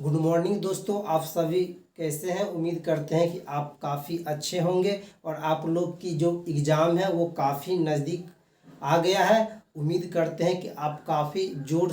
Good morning दोस्तों, आप सभी कैसे हैं। उम्मीद करते हैं कि आप काफ़ी अच्छे होंगे और आप लोग की जो एग्ज़ाम है वो काफ़ी नज़दीक आ गया है। उम्मीद करते हैं कि आप काफ़ी जोर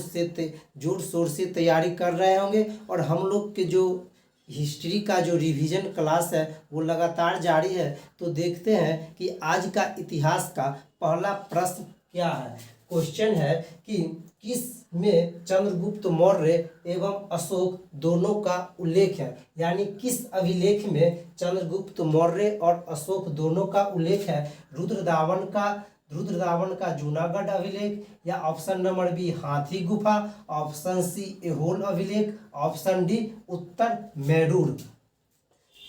शोर से तैयारी कर रहे होंगे और हम लोग के जो हिस्ट्री का जो रिवीजन क्लास है वो लगातार जारी है। तो देखते हैं कि आज का इतिहास का पहला प्रश्न क्या है। क्वेश्चन है कि किस में चंद्रगुप्त मौर्य एवं अशोक दोनों का उल्लेख है, यानी किस अभिलेख में चंद्रगुप्त मौर्य और अशोक दोनों का उल्लेख है। रुद्रदावन का जूनागढ़ अभिलेख, या ऑप्शन नंबर बी हाथी गुफा, ऑप्शन सी एहोल अभिलेख, ऑप्शन डी उत्तर मैरूर।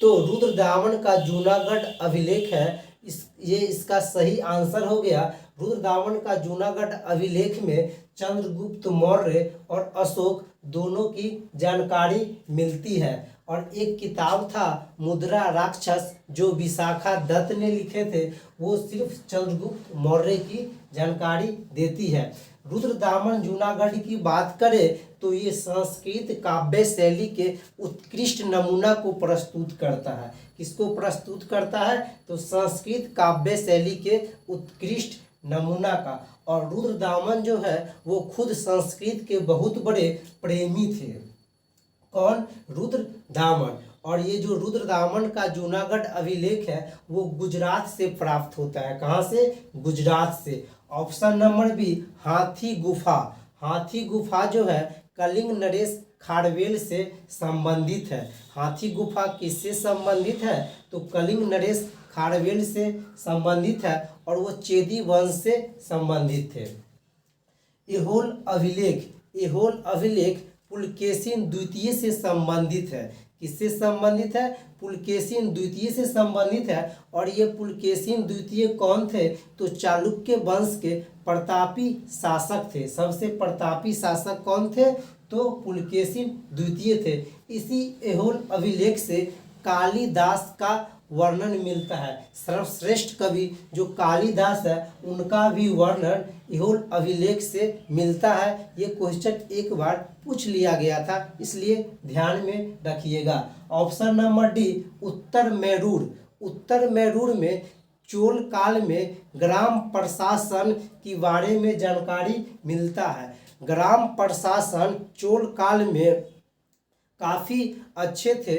तो रुद्रदावन का जूनागढ़ अभिलेख है, इसका सही आंसर हो गया। रुद्रदावन का जूनागढ़ अभिलेख में चंद्रगुप्त मौर्य और अशोक दोनों की जानकारी मिलती है। और एक किताब था मुद्रा राक्षस जो विशाखा दत्त ने लिखे थे, वो सिर्फ चंद्रगुप्त मौर्य की जानकारी देती है। रुद्रदामन जूनागढ़ की बात करें तो ये संस्कृत काव्य शैली के उत्कृष्ट नमूना को प्रस्तुत करता है। किसको प्रस्तुत करता है? तो संस्कृत काव्य शैली के उत्कृष्ट नमूना का। और रुद्रदामन जो है वो खुद संस्कृत के बहुत बड़े प्रेमी थे। कौन? रुद्रदामन। और ये जो रुद्रदामन का जूनागढ़ अभिलेख है वो गुजरात से प्राप्त होता है। कहाँ से? गुजरात से। ऑप्शन नंबर बी हाथी गुफा। हाथी गुफा जो है कलिंग नरेश खारवेल से संबंधित है। हाथी गुफा किससे संबंधित है? तो कलिंग नरेश खारवेल से संबंधित है और वो चेदी वंश से संबंधित थे। एहोल अभिलेख पुलकेशिन द्वितीय से संबंधित है। किससे संबंधित है? पुलकेशिन द्वितीय से संबंधित है। और ये पुलकेशिन द्वितीय कौन थे? तो चालुक्य वंश के प्रतापी शासक थे। सबसे प्रतापी शासक कौन थे? तो पुलकेशिन द्वितीय थे। इसी एहोल अभिलेख से कालिदास का वर्णन मिलता है। सर्वश्रेष्ठ कवि जो कालिदास है उनका भी वर्णन एहोल अभिलेख से मिलता है। ये क्वेश्चन एक बार पूछ लिया गया था, इसलिए ध्यान में रखिएगा। ऑप्शन नंबर डी उत्तर मैरूर। उत्तर मैरूर में चोल काल में ग्राम प्रशासन के बारे में जानकारी मिलता है। ग्राम प्रशासन चोल काल में काफ़ी अच्छे थे।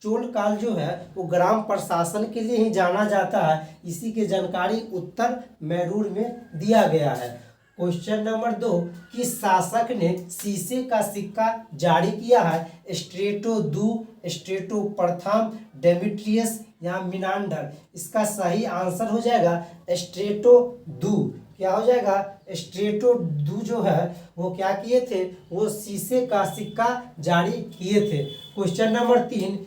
चोल काल जो है वो ग्राम प्रशासन के लिए ही जाना जाता है। इसी की जानकारी उत्तर मैरूर में दिया गया है। क्वेश्चन नंबर 2, किस शासक ने शीशे का सिक्का जारी किया है? स्ट्रेटो प्रथम, डेमेट्रियस या मिनांडर। इसका सही आंसर हो जाएगा स्ट्रेटो दू। क्या हो जाएगा? स्ट्रेटो दू जो है वो क्या किए थे? वो शीशे का सिक्का जारी किए थे। क्वेश्चन नंबर 3,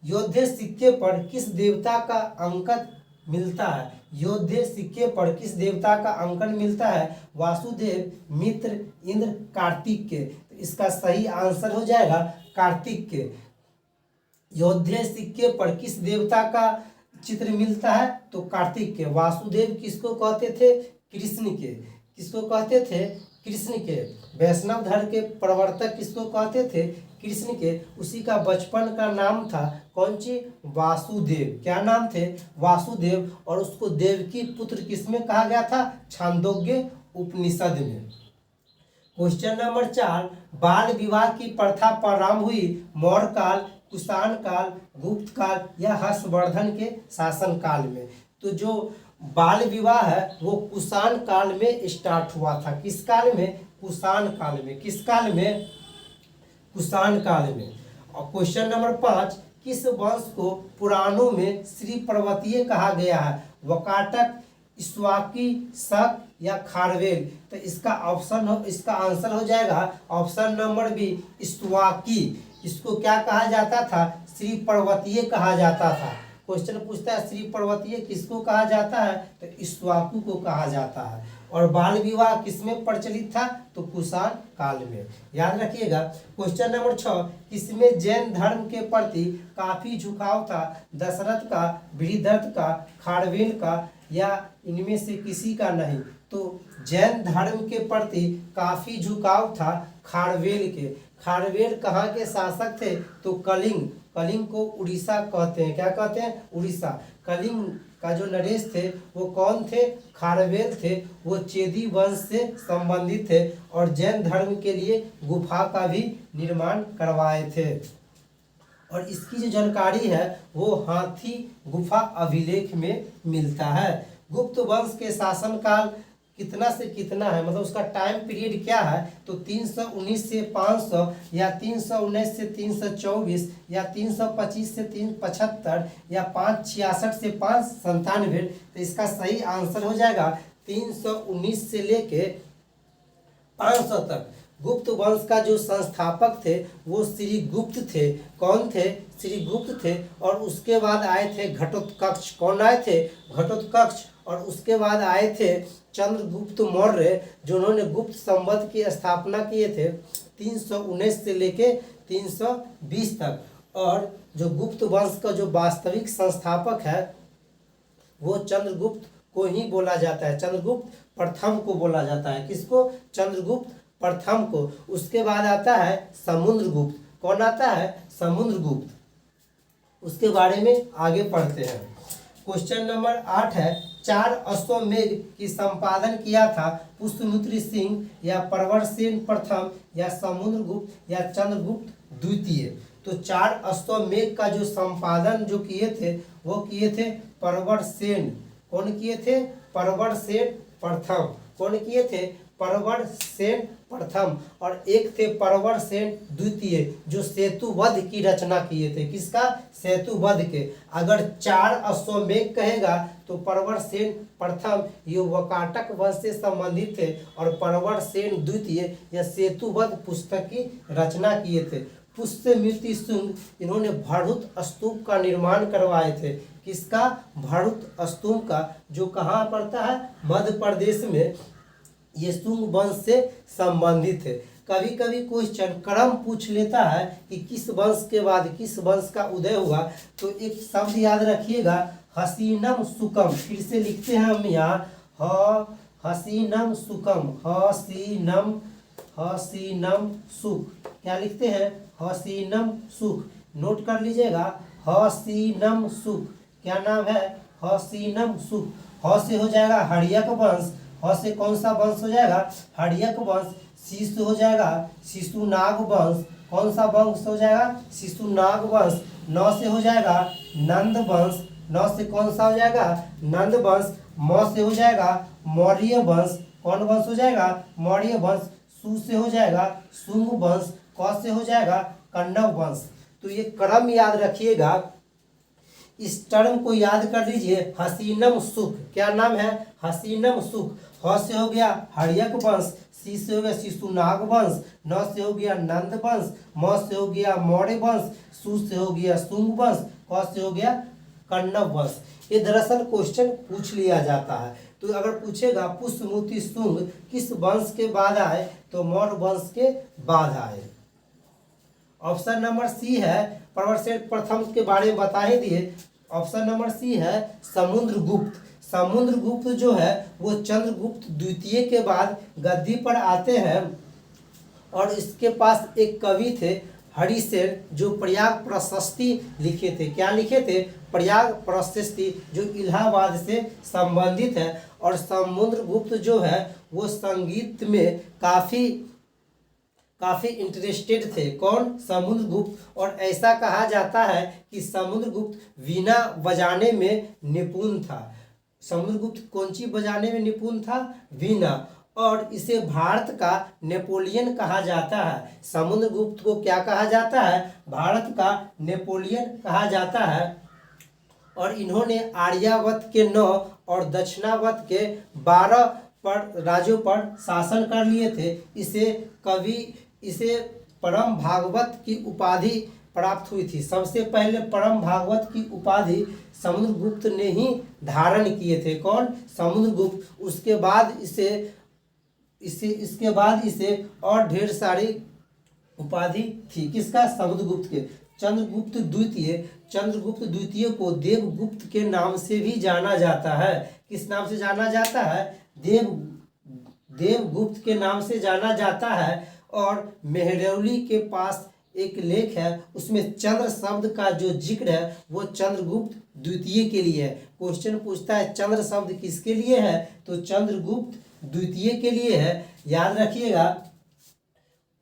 योद्धे सिक्के पर किस देवता का अंकन मिलता है? योद्धे सिक्के पर किस देवता का अंकन मिलता है? वासुदेव, मित्र, इंद्र, कार्तिक के। तो इसका सही आंसर हो जाएगा कार्तिक के। योद्धे सिक्के पर किस देवता का चित्र मिलता है? तो कार्तिक के। वासुदेव किसको कहते थे? कृष्ण के। किसको कहते थे? कृष्ण के। वैष्णव धर्म के प्रवर्तक किसको कहते थे? कृष्ण के। उसी का बचपन का नाम था कौन सी? वासुदेव। क्या नाम थे? वासुदेव। और उसको देवकी पुत्र किसमें कहा गया था? छांदोग्य उपनिषद में। क्वेश्चन नंबर 4, बाल विवाह की प्रथा प्रारंभ हुई मौर्य काल, कुषाण काल, गुप्त काल या हर्षवर्धन के शासन काल में? तो जो बाल विवाह है वो कुषाण काल में स्टार्ट हुआ था। किस काल में? कुषाण काल में। किस काल में? कुषाण काल में। और क्वेश्चन नंबर 5, किस वंश को पुराणों में श्री पर्वतीय कहा गया है? वकाटक, इक्ष्वाकु, शक या खारवेल। तो इसका आंसर हो जाएगा ऑप्शन नंबर बी इक्ष्वाकु। इसको क्या कहा जाता था? श्री पर्वतीय कहा जाता था। क्वेश्चन पूछता है श्री पर्वतीय किसको कहा जाता है? तो इक्ष्वाकु को कहा जाता है। और बाल विवाह किसमें प्रचलित था? तो कुषाण काल में। याद रखिएगा। क्वेश्चन नंबर 6, किसमें जैन धर्म के प्रति काफी झुकाव था? दशरथ का, बृहदत्त का, खारवेल का या इनमें से किसी का नहीं? तो जैन धर्म के प्रति काफी झुकाव था खारवेल के। खारवेल कहाँ के शासक थे? तो कलिंग। कलिंग को उड़ीसा कहते हैं। क्या कहते हैं? उड़ीसा। कलिंग का जो नरेश थे वो कौन थे? खारवेल थे। वो चेदी वंश से संबंधित थे और जैन धर्म के लिए गुफा का भी निर्माण करवाए थे। और इसकी जो जानकारी है वो हाथी गुफा अभिलेख में मिलता है। गुप्त वंश के शासनकाल कितना से कितना है, मतलब उसका टाइम पीरियड क्या है? तो 319 से 500 या 319 से 324 या 325 से 375 या 566 से 597। तो इसका सही आंसर हो जाएगा 319 से लेके 500 तक। गुप्त वंश का जो संस्थापक थे वो श्री गुप्त थे। कौन थे? श्री गुप्त थे। और उसके बाद आए थे घटोत्कच। कौन आए थे? घटोत्कच। और उसके बाद आए थे चंद्रगुप्त मौर्य, जिन्होंने गुप्त संवत की स्थापना किए थे 319 से लेके 320 तक। और जो गुप्त वंश का जो वास्तविक संस्थापक है वो चंद्रगुप्त को ही बोला जाता है। चंद्रगुप्त प्रथम को बोला जाता है। किसको? चंद्रगुप्त प्रथम को। उसके बाद आता है समुद्रगुप्त। कौन आता है? समुद्रगुप्त। उसके बारे में आगे पढ़ते हैं। क्वेश्चन नंबर 8 है, 4 अश्वमेध की संपादन किया था पुष्यमित्र सिंह या प्रवरसेन प्रथम या समुद्रगुप्त या चंद्रगुप्त द्वितीय? तो 4 अश्वमेध का जो संपादन जो किए थे वो किए थे प्रवरसेन। कौन किए थे? प्रवरसेन प्रथम। कौन किए थे? प्रवरसेन प्रथम। और एक थे प्रवरसेन द्वितीय जो सेतुवध की रचना किए थे। किसका? सेतुवध के। अगर 4 अश्वमेध कहेगा तो प्रवरसेन प्रथम ये वकाटक वंश से संबंधित थे और प्रवरसेन द्वितीय यह सेतुवध पुस्तक की रचना किए थे। पुष्यमित्र सिंह इन्होंने भड़ुत स्तूप का निर्माण करवाए थे। किसका? भड़ुत स्तूप का, जो कहाँ पड़ता है? मध्य प्रदेश में। ये शुंग वंश से संबंधित है। कभी कभी क्वेश्चन क्रम पूछ लेता है कि किस वंश के बाद किस वंश का उदय हुआ। तो एक शब्द याद रखिएगा, हसीनम सुकम। फिर से लिखते हैं हम यहाँ हसीनम सुकम। हसीनम सुख। क्या लिखते हैं? हसीनम सुख। नोट कर लीजिएगा, हसीनम सुख। क्या नाम है? हसीनम सुख। ह से हो जाएगा हड़ियक वंश। ह से कौन सा वंश हो जाएगा? हड़ियक वंश। सी से हो जाएगा शिशुनाग वंश। कौन सा वंश हो जाएगा? शिशुनाग वंश। न से हो जाएगा नंद वंश। न से कौन सा हो जाएगा? नंद वंश। म से हो जाएगा मौर्य वंश। कौन वंश हो जाएगा? मौर्य वंश। सु से हो जाएगा शुंग वंश। क से हो जाएगा कण्व वंश। तो ये क्रम याद रखिएगा। इस टर्म को याद कर लीजिए, हसीनम सुख। क्या नाम है? हसीनम सुख। ह से हो गया हड़ियक वंश। सी से हो गया शिशुनाग वंश। न से हो गया नंद वंश। म से हो गया मौर्य वंश। सु से हो गया शुंग वंश। क से हो गया कण्व वंश। ये दरअसल क्वेश्चन पूछ लिया जाता है। तो अगर पूछेगा पुष्यमित्र शुंग किस वंश के बाद आए, तो मौर्य वंश के बाद आए। ऑप्शन नंबर सी है, प्रवरसेन प्रथम के बारे में बता ही दिए। ऑप्शन नंबर सी है समुद्रगुप्त। समुद्रगुप्त जो है वो चंद्रगुप्त द्वितीय के बाद गद्दी पर आते हैं। और इसके पास एक कवि थे हरिसेन, जो प्रयाग प्रशस्ति लिखे थे। क्या लिखे थे? प्रयाग प्रशस्ति, जो इलाहाबाद से संबंधित है। और समुद्रगुप्त जो है वो संगीत में काफी इंटरेस्टेड थे। कौन? समुद्रगुप्त। और ऐसा कहा जाता है कि समुद्रगुप्त वीणा बजाने में निपुण था। समुद्रगुप्त कौन सी बजाने में निपुण था? वीणा। और इसे भारत का नेपोलियन कहा जाता है। समुद्रगुप्त को क्या कहा जाता है? भारत का नेपोलियन कहा जाता है। और इन्होंने आर्यावर्त के 9 और दक्षिणावर्त के 12 पर राज्यों पर शासन कर लिए थे। इसे परम भागवत की उपाधि प्राप्त हुई थी। सबसे पहले परम भागवत की उपाधि समुद्रगुप्त ने ही धारण किए थे। कौन? समुद्रगुप्त। उसके बाद इसे और ढेर सारी उपाधि थी। किसका? समुद्रगुप्त के। चंद्रगुप्त द्वितीय को देवगुप्त के नाम से भी जाना जाता है। किस नाम से जाना जाता है? देवगुप्त के नाम से जाना जाता है। और मेहरौली के पास एक लेख है, उसमें चंद्र शब्द का जो जिक्र है वो चंद्रगुप्त द्वितीय के लिए है। क्वेश्चन पूछता है चंद्र शब्द किसके लिए है, तो चंद्रगुप्त द्वितीय के लिए है, याद रखिएगा।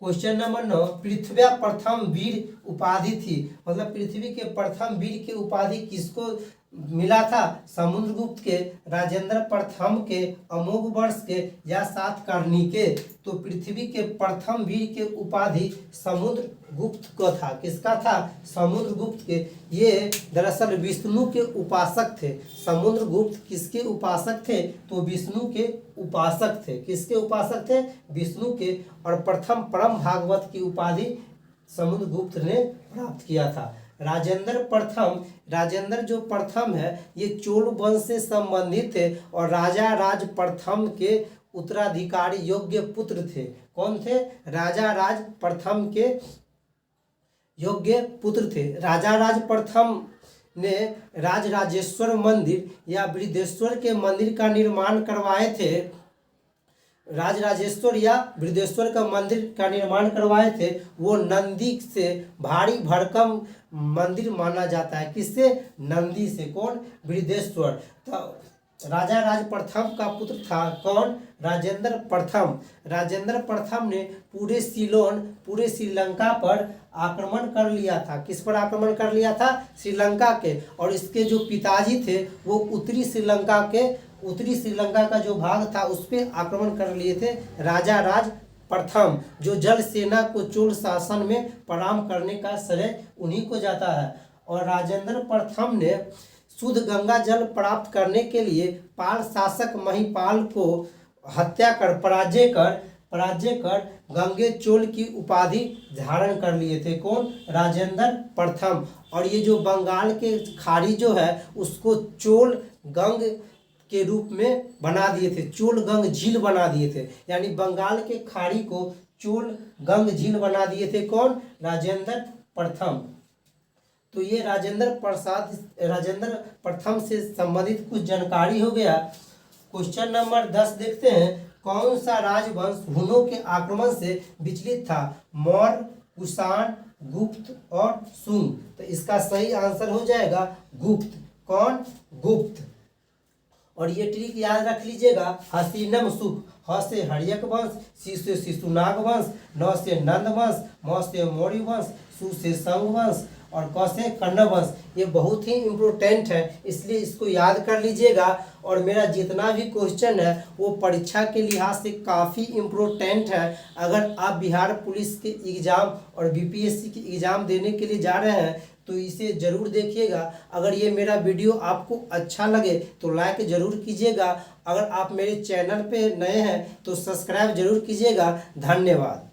क्वेश्चन नंबर 9, पृथ्वी प्रथम वीर उपाधि थी, मतलब पृथ्वी के प्रथम वीर के उपाधि किसको मिला था, समुद्रगुप्त के, राजेंद्र प्रथम के, अमोघ वर्ष के या सातकर्णी के। तो पृथ्वी के प्रथम वीर के उपाधि समुद्रगुप्त को था, किसका था, समुद्रगुप्त के। ये दरअसल विष्णु के उपासक थे। समुद्रगुप्त किसके उपासक थे, तो विष्णु के उपासक थे। किसके उपासक थे, विष्णु के। और प्रथम परम भागवत की उपाधि समुद्रगुप्त ने प्राप्त किया था। राजेंद्र प्रथम, राजेंद्र जो प्रथम है ये चोल वंश से संबंधित थे और राजा राज प्रथम के उत्तराधिकारी योग्य पुत्र थे। कौन थे, राजा राज प्रथम के योग्य पुत्र थे। राजा राज प्रथम ने राजराजेश्वर मंदिर या बृहदेश्वर के मंदिर का निर्माण करवाए थे। राजराजेश्वर या बृहदेश्वर का मंदिर का निर्माण करवाए थे। वो नंदी से भारी भरकम मंदिर माना जाता है। किससे, नंदी से। कौन, बृहदेश्वर। तो राजा राज प्रथम का पुत्र था कौन, राजेंद्र प्रथम। राजेंद्र प्रथम ने पूरे सीलोन, पूरे श्रीलंका पर आक्रमण कर लिया था। किस पर आक्रमण कर लिया था, श्रीलंका के। और इसके जो पिताजी थे वो उत्तरी श्रीलंका का जो भाग था उस पर आक्रमण कर लिए थे राजा राज प्रथम, जो जल सेना को चोल शासन में पराम करने का श्रेय उन्हीं को जाता है। और राजेंद्र प्रथम ने शुद्ध गंगा जल प्राप्त करने के लिए पाल शासक महिपाल को हत्या कर पराजय कर गंगे चोल की उपाधि धारण कर लिए थे। कौन, राजेंद्र प्रथम। और ये जो बंगाल के खाड़ी जो है उसको चोल गंग के रूप में बना दिए थे, चोल गंग झील बना दिए थे। यानी बंगाल के खाड़ी को चोल गंग झील बना दिए थे कौन, राजेंद्र प्रथम। तो ये राजेंद्र प्रथम से संबंधित कुछ जानकारी हो गया। क्वेश्चन नंबर 10 देखते हैं, कौन सा राजवंश हुनों के आक्रमण से विचलित था, मौर्य, कुषाण, गुप्त और शुंग। तो इसका सही आंसर हो जाएगा गुप्त। कौन, गुप्त। और ये ट्रिक याद रख लीजिएगा, हसीनम सुख, ह से हर्यक वंश, सी से शिशुनाग वंश, न से नंद वंश, म से मौर्य वंश, सु से संग वंश और क से कण्व वंश। ये बहुत ही इम्पोर्टेंट है, इसलिए इसको याद कर लीजिएगा। और मेरा जितना भी क्वेश्चन है वो परीक्षा के लिहाज से काफ़ी इम्पोर्टेंट है। अगर आप बिहार पुलिस के एग्ज़ाम और बीपीएससी के एग्ज़ाम देने के लिए जा रहे हैं तो इसे ज़रूर देखिएगा। अगर ये मेरा वीडियो आपको अच्छा लगे तो लाइक ज़रूर कीजिएगा। अगर आप मेरे चैनल पे नए हैं तो सब्सक्राइब ज़रूर कीजिएगा। धन्यवाद।